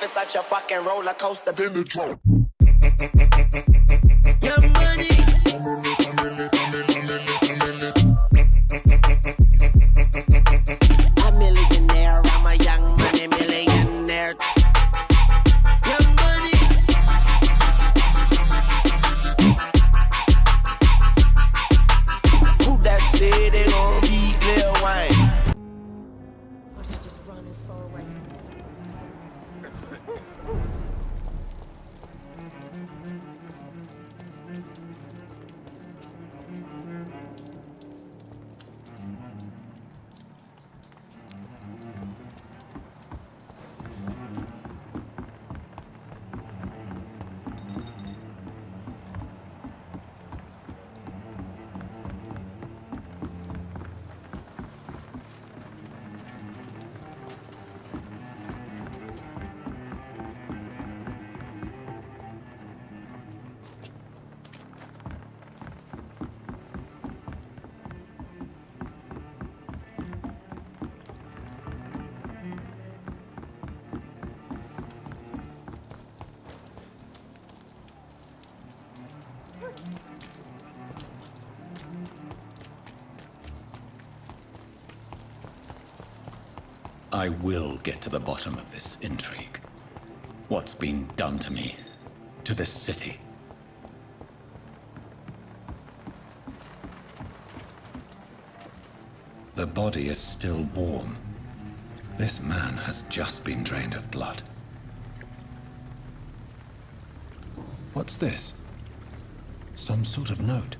It's such a fucking roller coaster. Then the drum. Your money. A millionaire, I'm a young money millionaire. Your money. Who that said they gon' beat Lil Wayne? I should just run as far away from I will get to the bottom of this intrigue. What's been done to me, to this city. The body is still warm. This man has just been drained of blood. What's this? Some sort of note.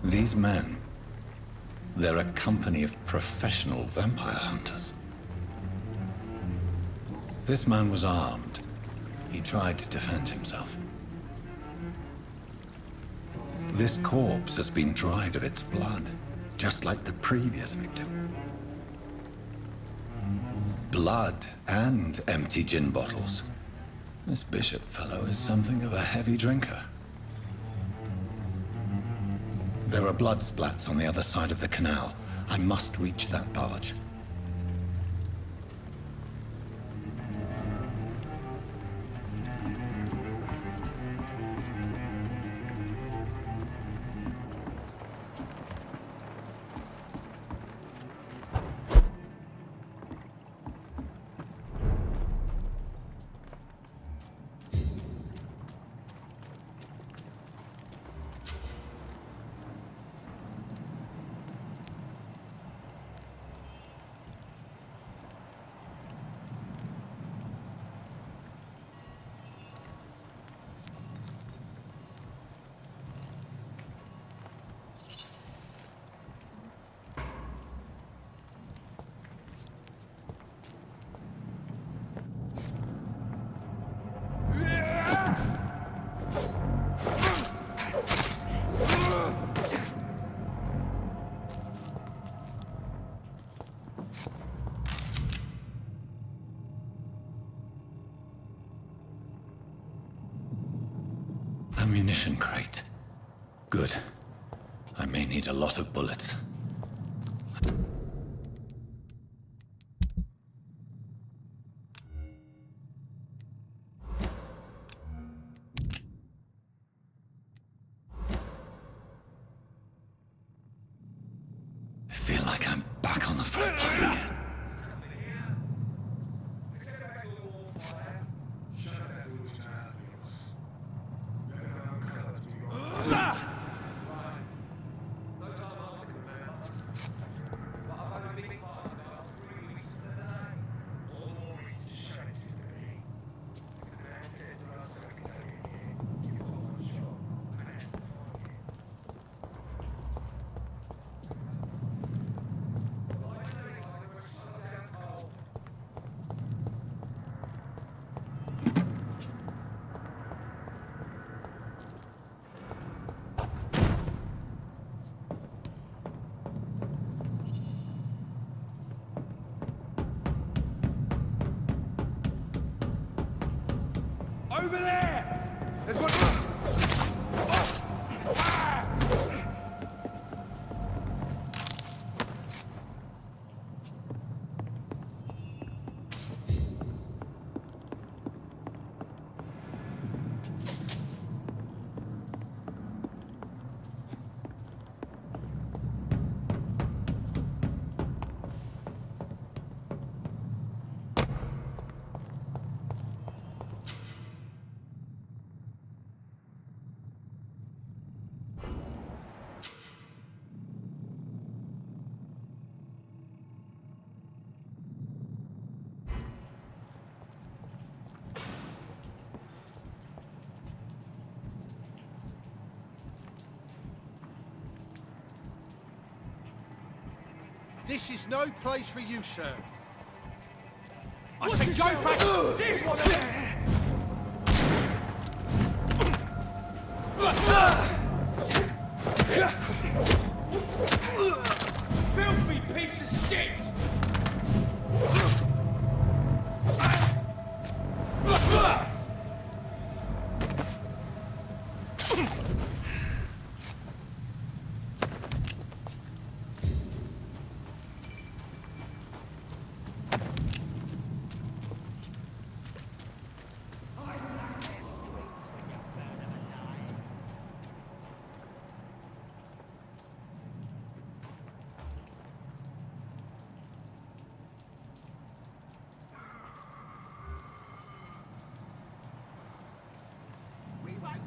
These men, they're a company of professional vampire hunters. This man was armed. He tried to defend himself. This corpse has been dried of its blood, just like the previous victim. Blood and empty gin bottles. This bishop fellow is something of a heavy drinker. There are blood splats on the other side of the canal. I must reach that barge. Ammunition crate. Good. I may need a lot of bullets. I feel like I'm back on the front line. This is no place for you, sir. I Watch said go yourself. back! This one! Filthy piece of shit!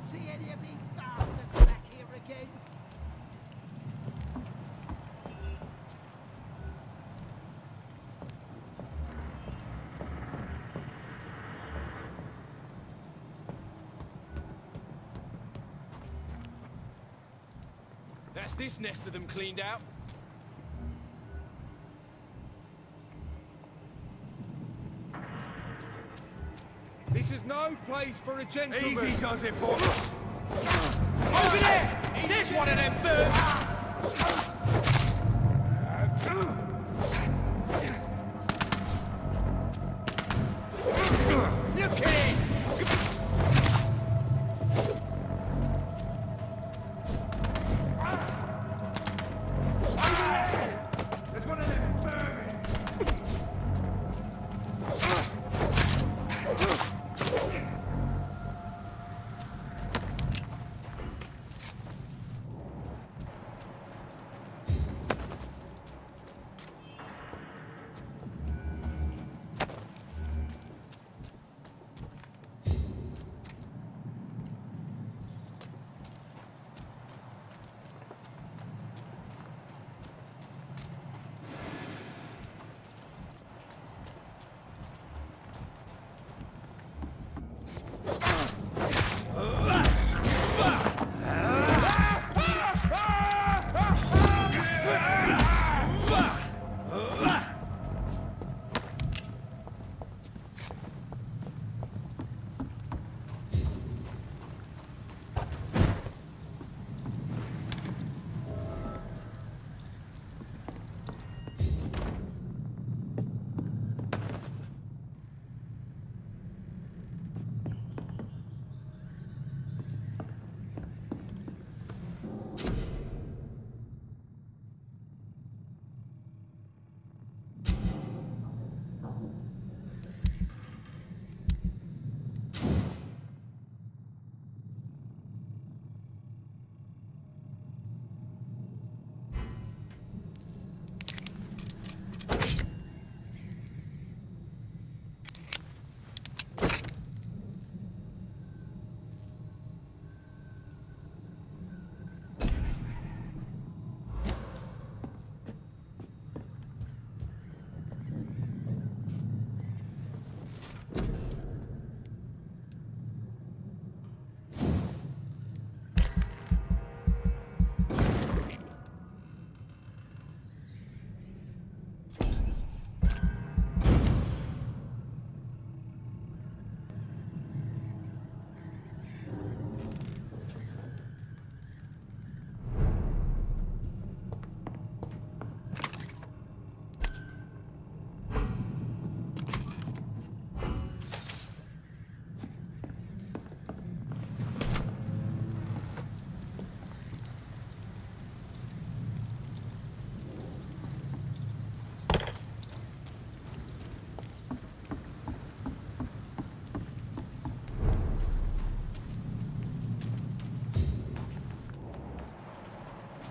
See any of these bastards back here again? That's this nest of them cleaned out. This is no place for a gentleman. Easy does it, boy. Over there! There's one of them thirds! Look at it! There's one of them vermin.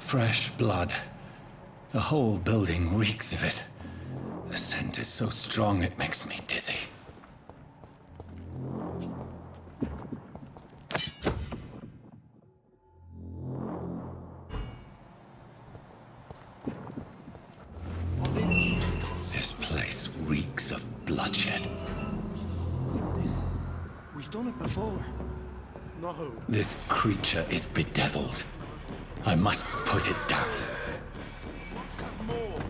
Fresh blood. The whole building reeks of it. The scent is so strong it makes me dizzy. This place reeks of bloodshed. We've done it before. No. This creature is bedeviled. I must put it down. More.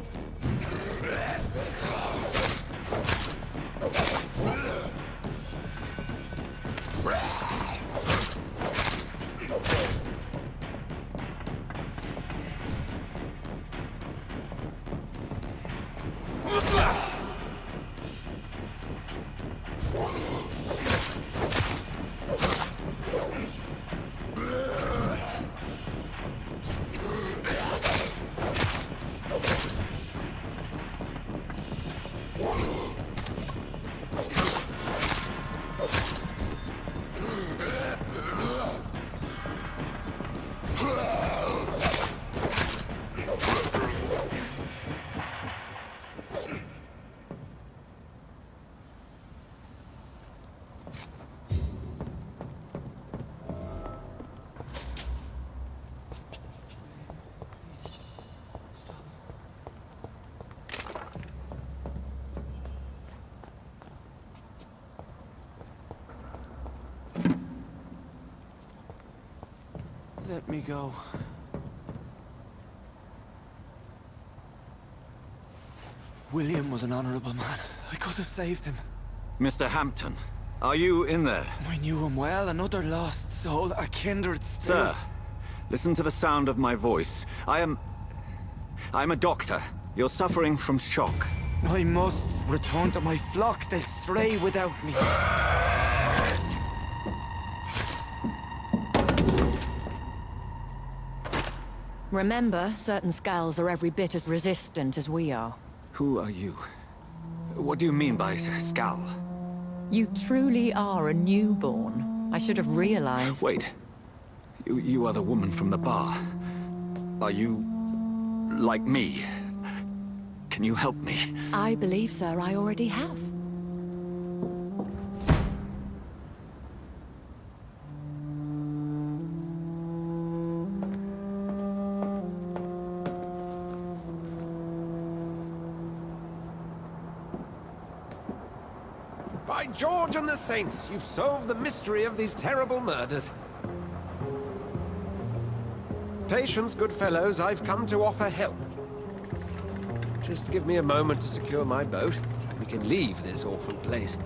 me go. William was an honorable man. I could have saved him. Mr. Hampton, are you in there? I knew him well, another lost soul, a kindred spirit. Sir, listen to the sound of my voice. I'm a doctor. You're suffering from shock. I must return to my flock. They'll stray without me. Remember, certain skulls are every bit as resistant as we are. Who are you? What do you mean by skull? You truly are a newborn. I should have realized. Wait. You are the woman from the bar. Are you... like me? Can you help me? I believe, sir, I already have. By George and the Saints, you've solved the mystery of these terrible murders. Patience, good fellows, I've come to offer help. Just give me a moment to secure my boat. We can leave this awful place.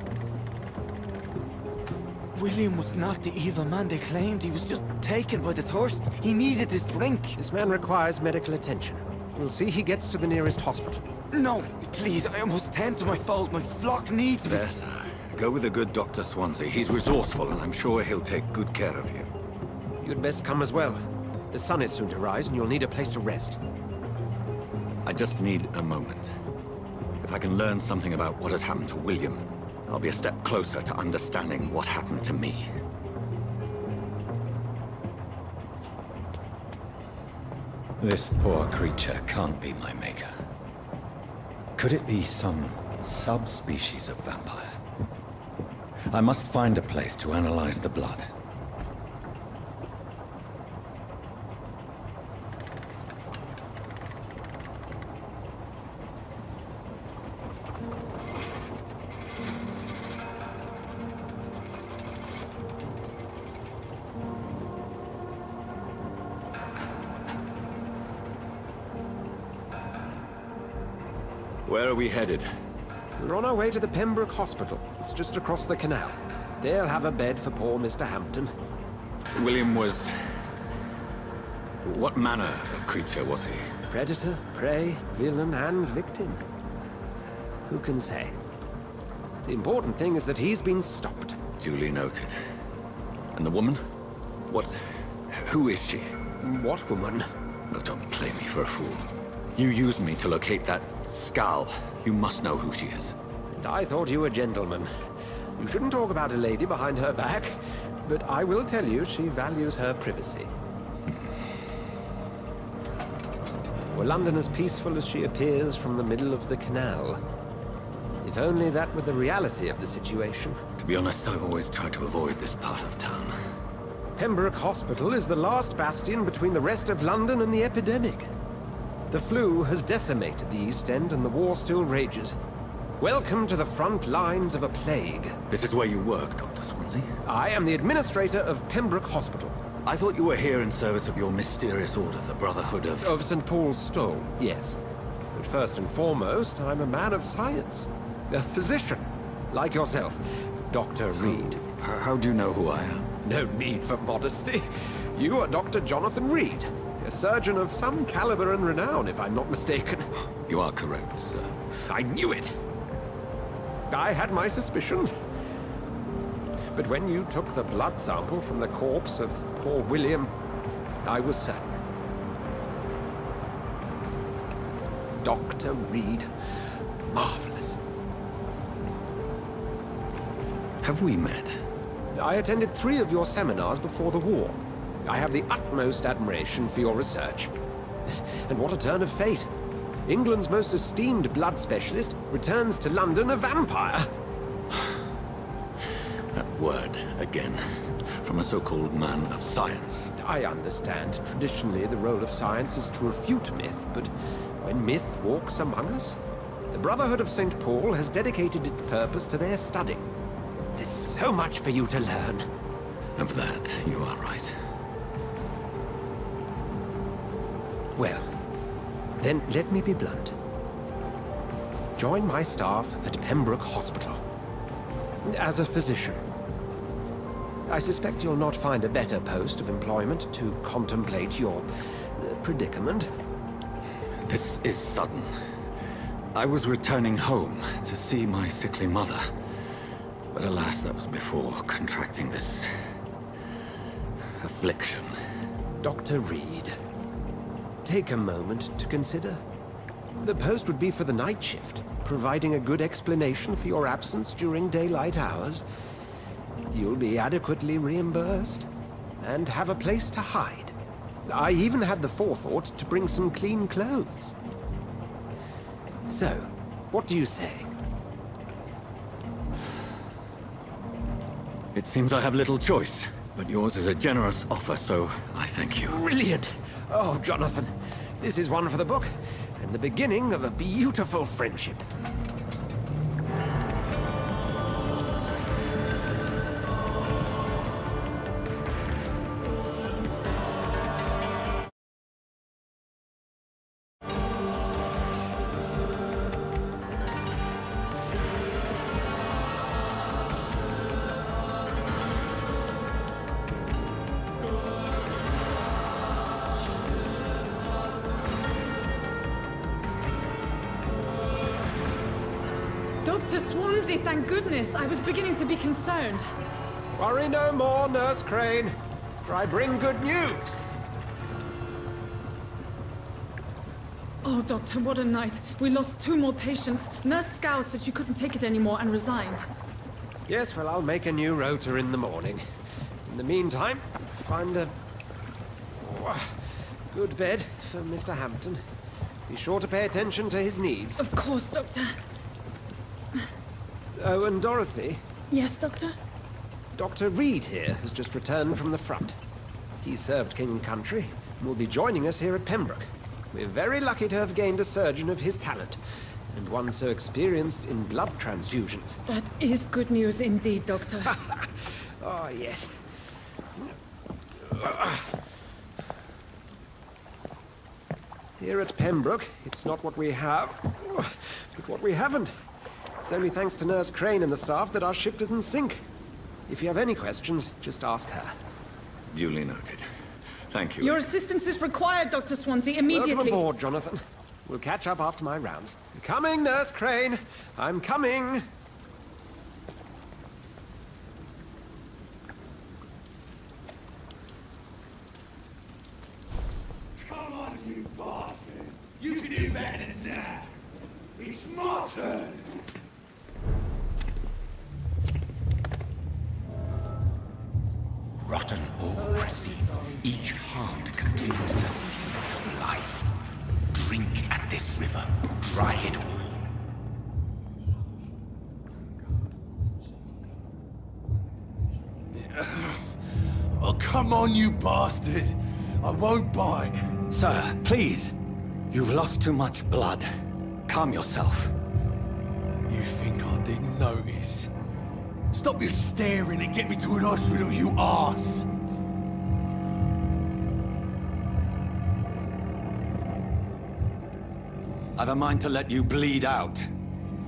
William was not the evil man they claimed. He was just taken by the thirst. He needed his drink. This man requires medical attention. We'll see he gets to the nearest hospital. No, please, I must tend to my fold. My flock needs me. There, sir. Go with the good Dr. Swansea. He's resourceful, and I'm sure he'll take good care of you. You'd best come as well. The sun is soon to rise, and you'll need a place to rest. I just need a moment. If I can learn something about what has happened to William, I'll be a step closer to understanding what happened to me. This poor creature can't be my maker. Could it be some subspecies of vampire? I must find a place to analyze the blood. Where are we headed? We're on our way to the Pembroke Hospital. It's just across the canal. They'll have a bed for poor Mr. Hampton. William was... what manner of creature was he? Predator, prey, villain, and victim. Who can say? The important thing is that he's been stopped. Duly noted. And the woman? What... who is she? What woman? No, don't play me for a fool. You used me to locate that skull. You must know who she is. And I thought you a gentleman. You shouldn't talk about a lady behind her back, but I will tell you she values her privacy. Were London as peaceful as she appears from the middle of the canal? If only that were the reality of the situation. To be honest, I've always tried to avoid this part of town. Pembroke Hospital is the last bastion between the rest of London and the epidemic. The flu has decimated the East End and the war still rages. Welcome to the front lines of a plague. This is where you work, Dr. Swansea? I am the administrator of Pembroke Hospital. I thought you were here in service of your mysterious order, the Brotherhood of... Of St. Paul's Stole, yes. But first and foremost, I'm a man of science. A physician, like yourself, Dr. Reid. How do you know who I am? No need for modesty. You are Dr. Jonathan Reid, a surgeon of some caliber and renown, if I'm not mistaken. You are correct, sir. I knew it! I had my suspicions. But when you took the blood sample from the corpse of poor William, I was certain. Dr. Reid. Marvelous. Have we met? I attended 3 of your seminars before the war. I have the utmost admiration for your research. And what a turn of fate. England's most esteemed blood specialist returns to London a vampire. That word, again. From a so-called man of science. I understand. Traditionally, the role of science is to refute myth, but when myth walks among us, the Brotherhood of St. Paul has dedicated its purpose to their study. There's so much for you to learn. Of that, you are right. Well, then let me be blunt. Join my staff at Pembroke Hospital. As a physician. I suspect you'll not find a better post of employment to contemplate your predicament. This is sudden. I was returning home to see my sickly mother. But alas, that was before contracting this affliction. Dr. Reid, take a moment to consider. The post would be for the night shift, providing a good explanation for your absence during daylight hours. You'll be adequately reimbursed, and have a place to hide. I even had the forethought to bring some clean clothes. So, what do you say? It seems I have little choice, but yours is a generous offer, so I thank you. Brilliant! Oh, Jonathan, this is one for the book, and the beginning of a beautiful friendship. Dr. Swansea, thank goodness. I was beginning to be concerned. Worry no more, Nurse Crane, for I bring good news. Oh, Doctor, what a night. We lost 2 more patients. Nurse Scow said she couldn't take it anymore and resigned. Yes, well, I'll make a new rota in the morning. In the meantime, find a good bed for Mr. Hampton. Be sure to pay attention to his needs. Of course, Doctor. Oh, and Dorothy? Yes, Doctor? Dr. Reid here has just returned from the front. He served King and Country and will be joining us here at Pembroke. We're very lucky to have gained a surgeon of his talent, and one so experienced in blood transfusions. That is good news indeed, Doctor. Oh, yes. Here at Pembroke, it's not what we have, but what we haven't. It's only thanks to Nurse Crane and the staff that our ship doesn't sink. If you have any questions, just ask her. Duly noted. Thank you. Your assistance is required, Dr. Swansea, immediately. Welcome aboard, Jonathan. We'll catch up after my rounds. Coming, Nurse Crane. I'm coming. Come on, you bastard! You can do better than that! It's my turn! Rotten or crusty, each heart contains the seed of life. Drink at this river, dry it all. Oh, come on, you bastard! I won't bite! Sir, please. You've lost too much blood. Calm yourself. You think I didn't notice? Stop your staring and get me to an hospital, you arse! I've a mind to let you bleed out.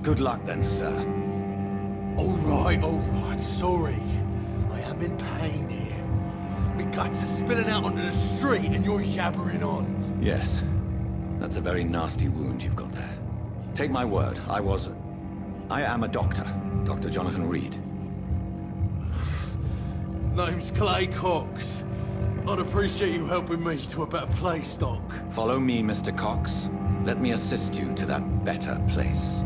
Good luck then, sir. All right, sorry. I am in pain here. My guts are spilling out onto the street and you're yabbering on. Yes. That's a very nasty wound you've got there. Take my word, I am a doctor. Dr. Jonathan Reid. Name's Clay Cox. I'd appreciate you helping me to a better place, Doc. Follow me, Mr. Cox. Let me assist you to that better place.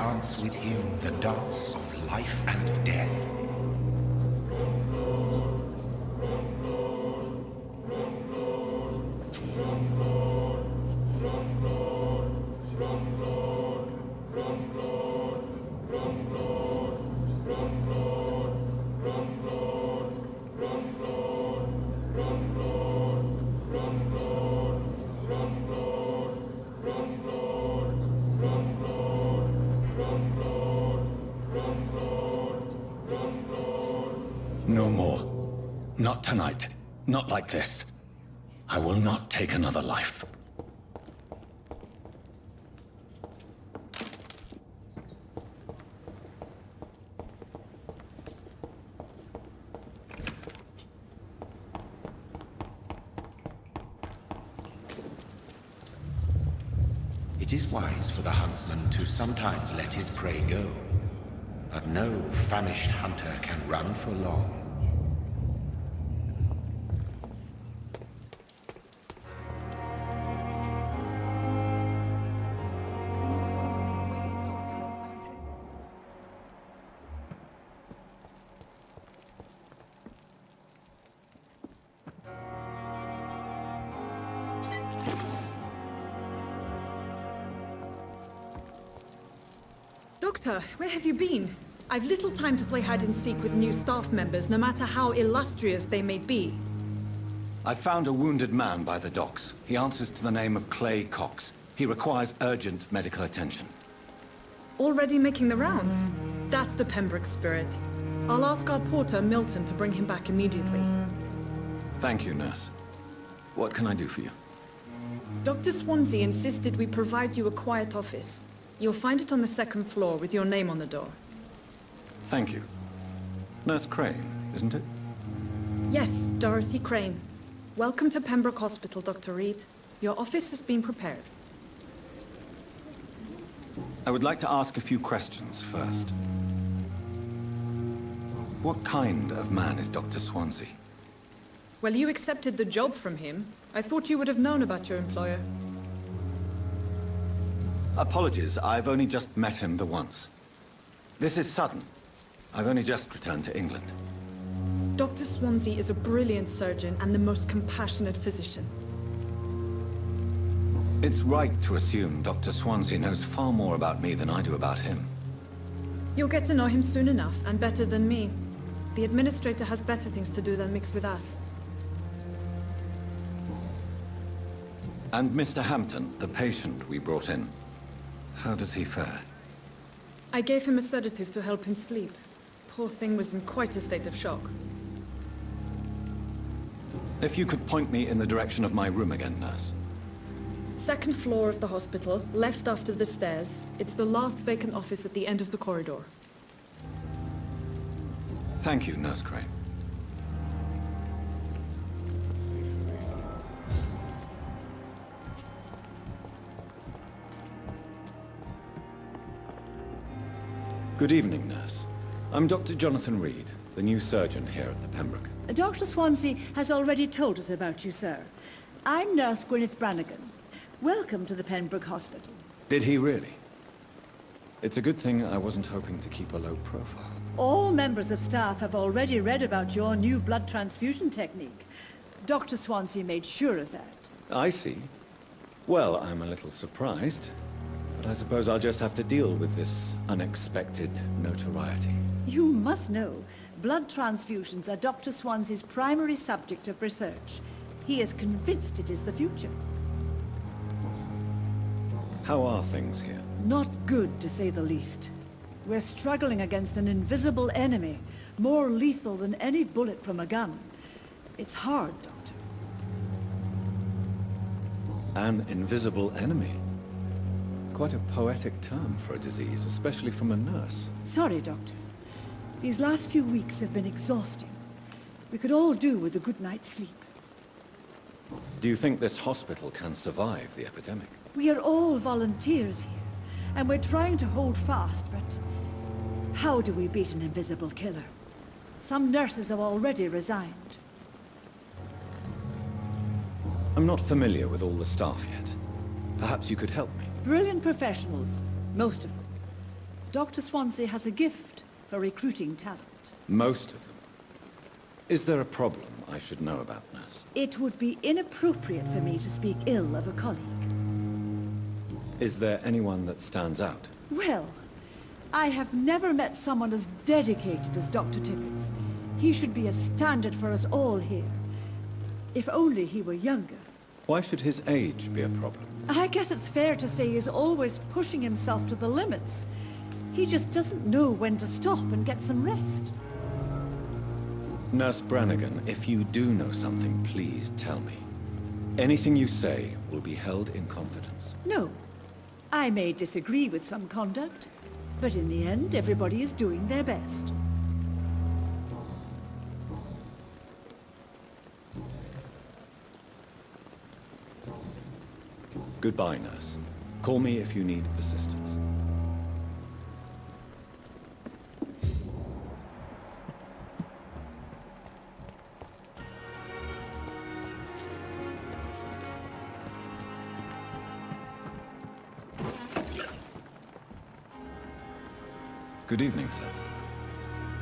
dance with him the dance of life and death. No more. Not tonight. Not like this. I will not take another life. It is wise for the huntsman to sometimes let his prey go, but no famished hunter can run for long. Doctor, where have you been? I've little time to play hide-and-seek with new staff members, no matter how illustrious they may be. I found a wounded man by the docks. He answers to the name of Clay Cox. He requires urgent medical attention. Already making the rounds? That's the Pembroke spirit. I'll ask our porter, Milton, to bring him back immediately. Thank you, nurse. What can I do for you? Dr. Swansea insisted we provide you a quiet office. You'll find it on the second floor with your name on the door. Thank you. Nurse Crane, isn't it? Yes, Dorothy Crane. Welcome to Pembroke Hospital, Dr. Reid. Your office has been prepared. I would like to ask a few questions first. What kind of man is Dr. Swansea? Well, you accepted the job from him. I thought you would have known about your employer. Apologies, I've only just met him the once. This is sudden. I've only just returned to England. Dr. Swansea is a brilliant surgeon and the most compassionate physician. It's right to assume Dr. Swansea knows far more about me than I do about him. You'll get to know him soon enough, and better than me. The administrator has better things to do than mix with us. And Mr. Hampton, the patient we brought in. How does he fare? I gave him a sedative to help him sleep. Poor thing was in quite a state of shock. If you could point me in the direction of my room again, nurse. Second floor of the hospital, left after the stairs. It's the last vacant office at the end of the corridor. Thank you, Nurse Crane. Good evening, nurse. I'm Dr. Jonathan Reid, the new surgeon here at the Pembroke. Dr. Swansea has already told us about you, sir. I'm Nurse Gwyneth Brannigan. Welcome to the Pembroke Hospital. Did he really? It's a good thing I wasn't hoping to keep a low profile. All members of staff have already read about your new blood transfusion technique. Dr. Swansea made sure of that. I see. Well, I'm a little surprised. But I suppose I'll just have to deal with this unexpected notoriety. You must know, blood transfusions are Dr. Swansea's primary subject of research. He is convinced it is the future. How are things here? Not good, to say the least. We're struggling against an invisible enemy, more lethal than any bullet from a gun. It's hard, Doctor. An invisible enemy? Quite a poetic term for a disease, especially from a nurse. Sorry, Doctor. These last few weeks have been exhausting. We could all do with a good night's sleep. Do you think this hospital can survive the epidemic? We are all volunteers here, and we're trying to hold fast, but how do we beat an invisible killer? Some nurses have already resigned. I'm not familiar with all the staff yet. Perhaps you could help me. Brilliant professionals, most of them. Dr. Swansea has a gift for recruiting talent. Most of them. Is there a problem I should know about, nurse? It would be inappropriate for me to speak ill of a colleague. Is there anyone that stands out? Well, I have never met someone as dedicated as Dr. Tippets. He should be a standard for us all here. If only he were younger. Why should his age be a problem? I guess it's fair to say he's always pushing himself to the limits. He just doesn't know when to stop and get some rest. Nurse Brannigan, if you do know something, please tell me. Anything you say will be held in confidence. No. I may disagree with some conduct, but in the end, everybody is doing their best. Goodbye, nurse. Call me if you need assistance. Good evening, sir.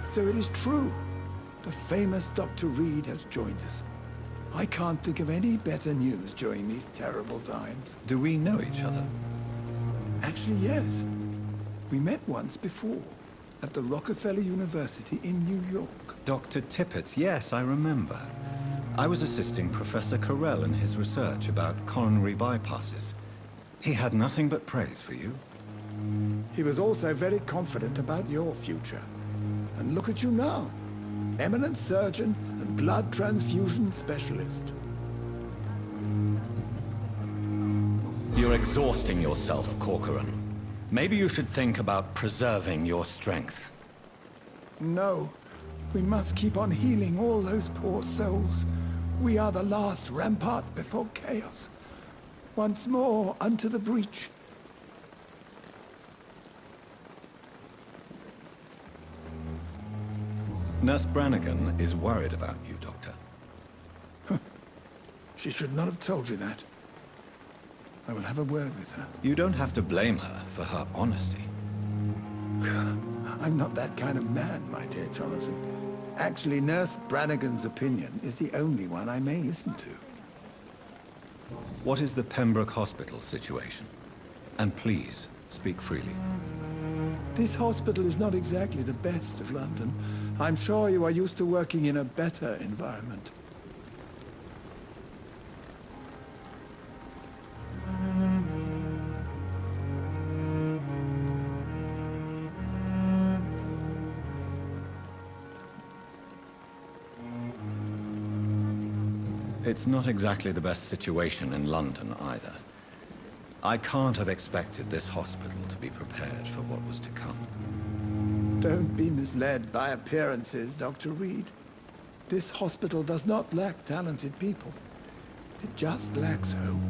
So it is true. The famous Dr. Reid has joined us. I can't think of any better news during these terrible times. Do we know each other? Actually, yes. We met once before, at the Rockefeller University in New York. Dr. Tippets, yes, I remember. I was assisting Professor Carell in his research about coronary bypasses. He had nothing but praise for you. He was also very confident about your future. And look at you now. Eminent surgeon and blood transfusion specialist. You're exhausting yourself, Corcoran. Maybe you should think about preserving your strength. No. We must keep on healing all those poor souls. We are the last rampart before chaos. Once more unto the breach. Nurse Brannigan is worried about you, Doctor. She should not have told you that. I will have a word with her. You don't have to blame her for her honesty. I'm not that kind of man, my dear Jonathan. Actually, Nurse Brannigan's opinion is the only one I may listen to. What is the Pembroke Hospital situation? And please, speak freely. This hospital is not exactly the best of London. I'm sure you are used to working in a better environment. It's not exactly the best situation in London either. I can't have expected this hospital to be prepared for what was to come. Don't be misled by appearances, Dr. Reid. This hospital does not lack talented people. It just lacks hope.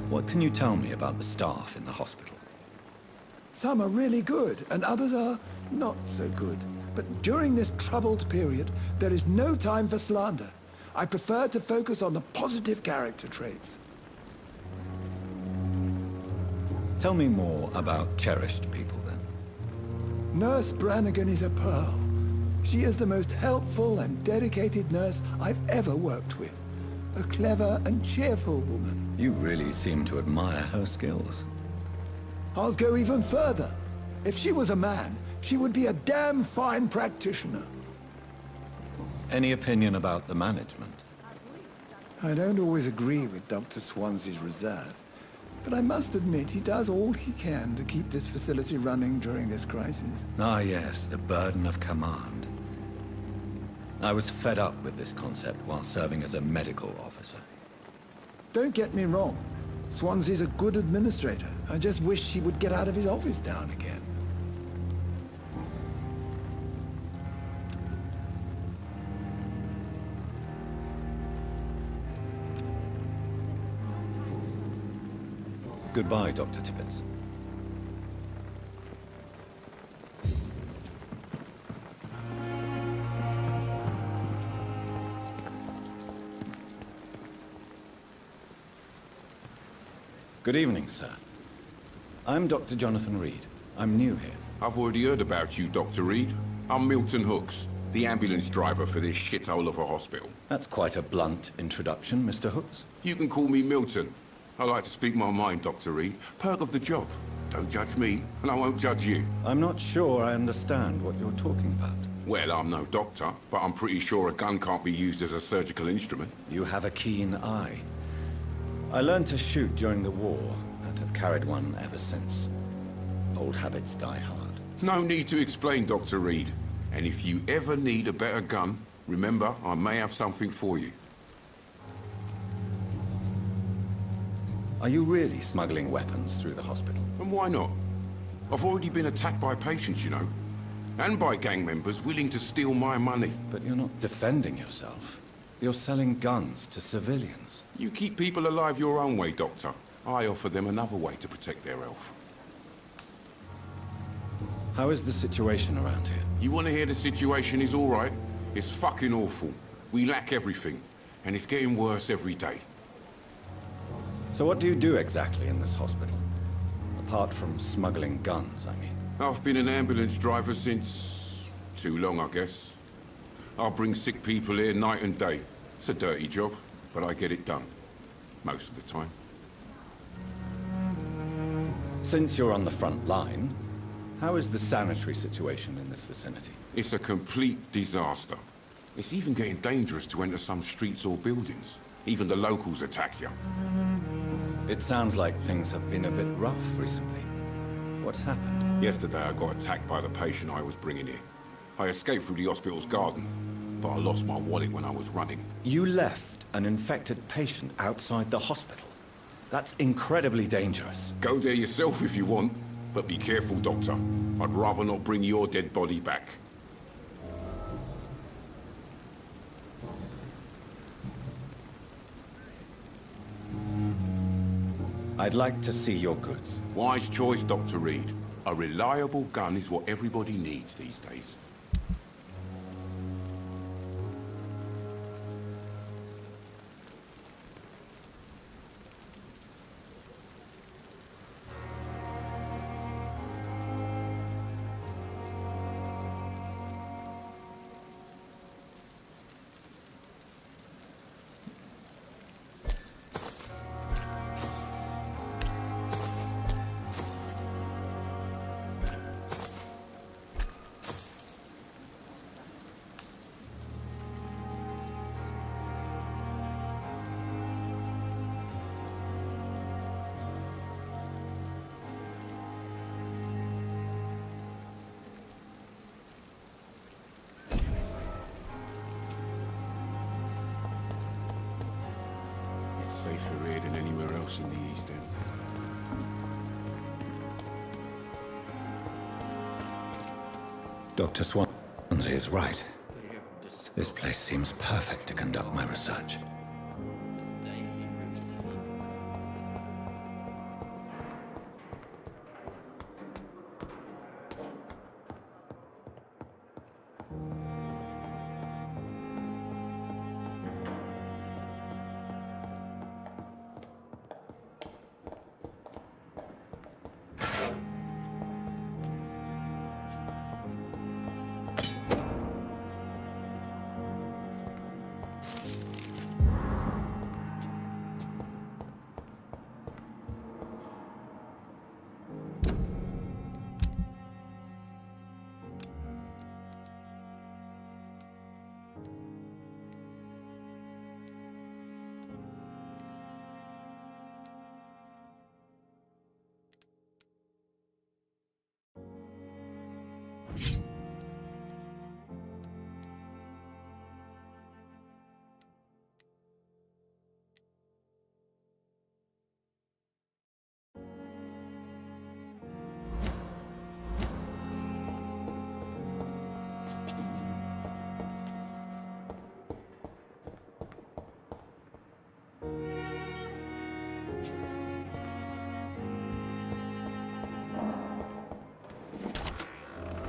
What can you tell me about the staff in the hospital? Some are really good, and others are not so good. But during this troubled period, there is no time for slander. I prefer to focus on the positive character traits. Tell me more about cherished people, then. Nurse Brannigan is a pearl. She is the most helpful and dedicated nurse I've ever worked with. A clever and cheerful woman. You really seem to admire her skills. I'll go even further. If she was a man, she would be a damn fine practitioner. Any opinion about the management? I don't always agree with Dr. Swansea's reserve, but I must admit he does all he can to keep this facility running during this crisis. Ah yes, the burden of command. I was fed up with this concept while serving as a medical officer. Don't get me wrong. Swansea's a good administrator. I just wish he would get out of his office now and again. Goodbye, Dr. Tippets. Good evening, sir. I'm Dr. Jonathan Reid. I'm new here. I've already heard about you, Dr. Reid. I'm Milton Hooks, the ambulance driver for this shithole of a hospital. That's quite a blunt introduction, Mr. Hooks. You can call me Milton. I like to speak my mind, Dr. Reid. Perk of the job. Don't judge me, and I won't judge you. I'm not sure I understand what you're talking about. Well, I'm no doctor, but I'm pretty sure a gun can't be used as a surgical instrument. You have a keen eye. I learned to shoot during the war, and have carried one ever since. Old habits die hard. No need to explain, Dr. Reid. And if you ever need a better gun, remember, I may have something for you. Are you really smuggling weapons through the hospital? And why not? I've already been attacked by patients, you know. And by gang members willing to steal my money. But you're not defending yourself. You're selling guns to civilians. You keep people alive your own way, Doctor. I offer them another way to protect their health. How is the situation around here? You want to hear the situation is all right? It's fucking awful. We lack everything. And it's getting worse every day. So what do you do exactly in this hospital? Apart from smuggling guns, I mean. I've been an ambulance driver since... too long, I guess. I'll bring sick people here night and day. It's a dirty job, but I get it done. Most of the time. Since you're on the front line, how is the sanitary situation in this vicinity? It's a complete disaster. It's even getting dangerous to enter some streets or buildings. Even the locals attack you. It sounds like things have been a bit rough recently. What's happened? Yesterday I got attacked by the patient I was bringing here. I escaped through the hospital's garden, but I lost my wallet when I was running. You left an infected patient outside the hospital? That's incredibly dangerous. Go there yourself if you want, but be careful, Doctor. I'd rather not bring your dead body back. I'd like to see your goods. Wise choice, Dr. Reid. A reliable gun is what everybody needs these days. Safer here than anywhere else in the East End. Dr. Swansea is right. This place seems perfect to conduct my research.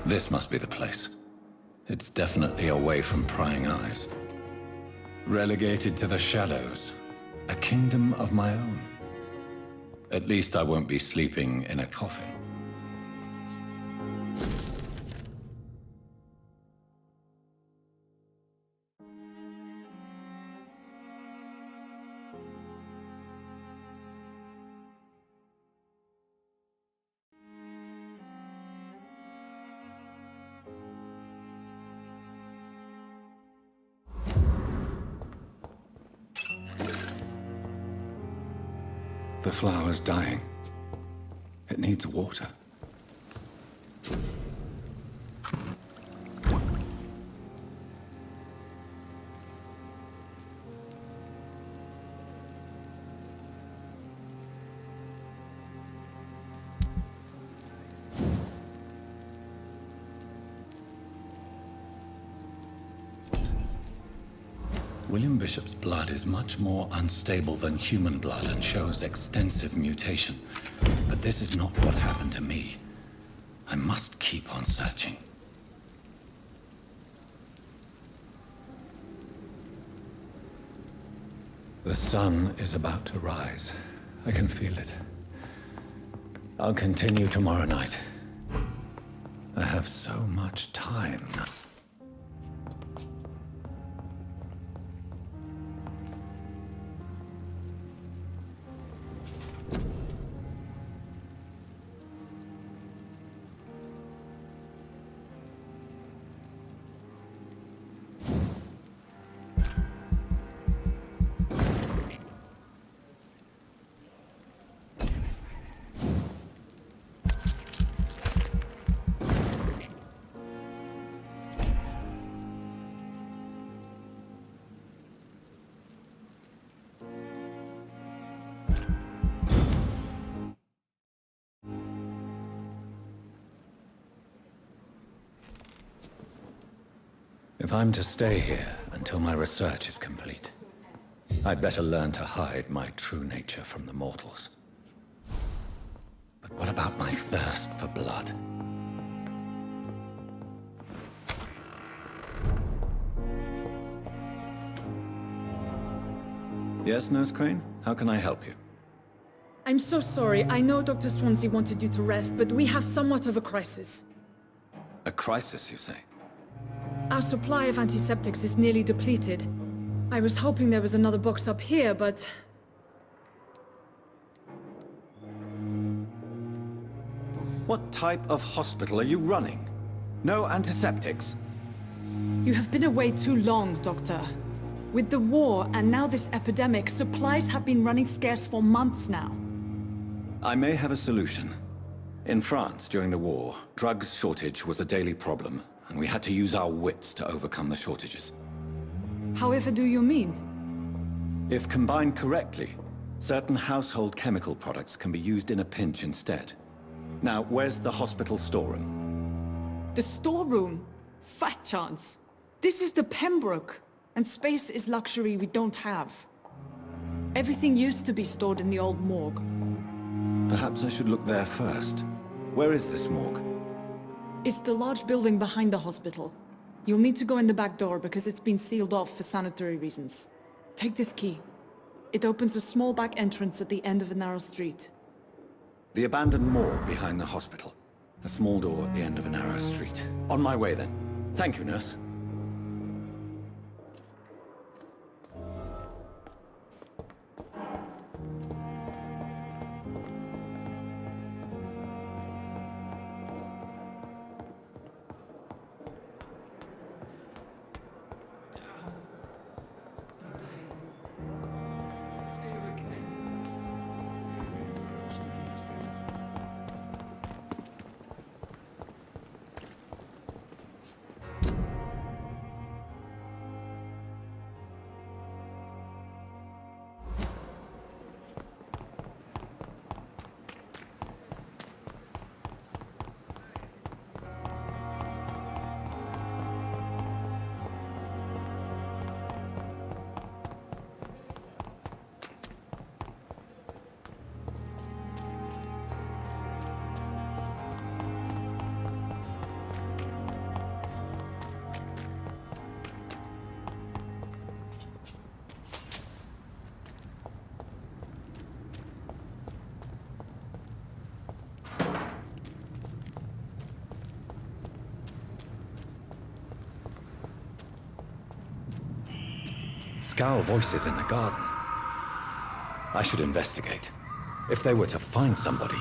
This must be the place. It's definitely away from prying eyes. Relegated to the shadows. A kingdom of my own. At least I won't be sleeping in a coffin. The flower's dying. It needs water. William Bishop's blood is much more unstable than human blood and shows extensive mutation. But this is not what happened to me. I must keep on searching. The sun is about to rise. I can feel it. I'll continue tomorrow night. I have so much time now. If I'm to stay here until my research is complete, I'd better learn to hide my true nature from the mortals. But what about my thirst for blood? Yes, Nurse Crane? How can I help you? I'm so sorry. I know Dr. Swansea wanted you to rest, but we have somewhat of a crisis. A crisis, you say? Our supply of antiseptics is nearly depleted. I was hoping there was another box up here, but... What type of hospital are you running? No antiseptics? You have been away too long, Doctor. With the war and now this epidemic, supplies have been running scarce for months now. I may have a solution. In France, during the war, drugs shortage was a daily problem, and we had to use our wits to overcome the shortages. However do you mean? If combined correctly, certain household chemical products can be used in a pinch instead. Now, where's the hospital storeroom? The storeroom? Fat chance. This is the Pembroke, and space is luxury we don't have. Everything used to be stored in the old morgue. Perhaps I should look there first. Where is this morgue? It's the large building behind the hospital. You'll need to go in the back door because it's been sealed off for sanitary reasons. Take this key. It opens a small back entrance at the end of a narrow street. The abandoned morgue behind the hospital. A small door at the end of a narrow street. On my way then. Thank you, nurse. Scowl voices in the garden. I should investigate. If they were to find somebody,